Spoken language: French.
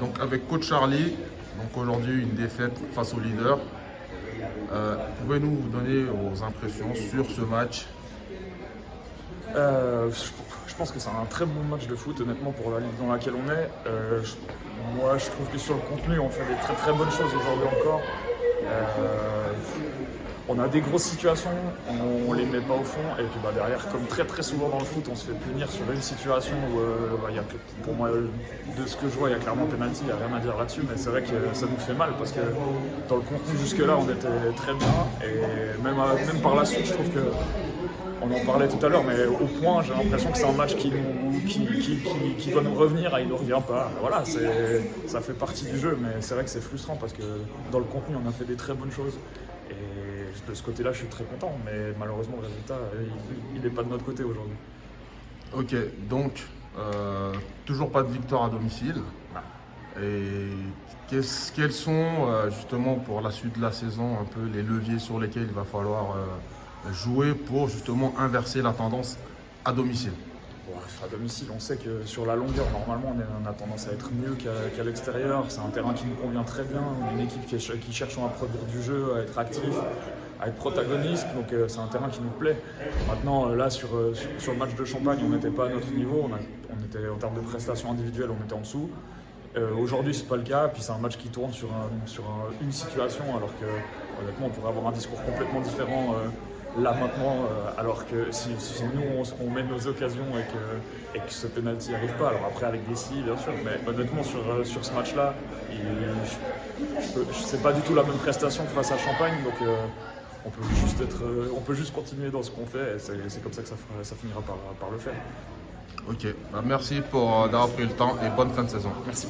Donc avec coach Charlie, donc aujourd'hui une défaite face au leader. Pouvez-nous vous donner vos impressions sur ce match? Je pense que c'est un très bon match de foot, honnêtement, pour la ligue dans laquelle on est. Moi, je trouve que sur le contenu, on fait des très très bonnes choses aujourd'hui encore. On a des grosses situations, on les met pas au fond, et puis derrière, comme très très souvent dans le foot, on se fait punir sur une situation où, pour moi, de ce que je vois, il y a clairement penalty, il n'y a rien à dire là-dessus, mais c'est vrai que ça nous fait mal parce que dans le contenu jusque-là, on était très bien, et même par la suite, je trouve que. On en parlait tout à l'heure, mais au point, j'ai l'impression que c'est un match qui va nous revenir et il ne nous revient pas. Voilà, ça fait partie du jeu, mais c'est vrai que c'est frustrant parce que dans le contenu, on a fait des très bonnes choses. Et de ce côté-là, je suis très content, mais malheureusement, le résultat, il n'est pas de notre côté aujourd'hui. Ok, donc toujours pas de victoire à domicile. Non. Et quels sont justement pour la suite de la saison un peu les leviers sur lesquels il va falloir jouer pour justement inverser la tendance à domicile? À domicile, on sait que sur la longueur, normalement, on a tendance à être mieux qu'à l'extérieur. C'est un terrain qui nous convient très bien. On est une équipe qui cherche à produire du jeu, à être actif, à être protagoniste. Donc c'est un terrain qui nous plaît. Maintenant, là, sur le match de Champagne, on n'était pas à notre niveau. On était, en termes de prestations individuelles, on était en dessous. Aujourd'hui, c'est pas le cas. Puis c'est un match qui tourne sur une situation, alors que honnêtement, on pourrait avoir un discours complètement différent. Là maintenant, alors que si nous on met nos occasions et que ce penalty n'arrive pas, alors après avec des si bien sûr, mais honnêtement sur ce match-là, c'est pas du tout la même prestation que face à Champagne, donc on peut juste continuer dans ce qu'on fait, et c'est comme ça que ça finira par le faire. Ok, merci pour d'avoir pris le temps et bonne fin de saison. Merci beaucoup.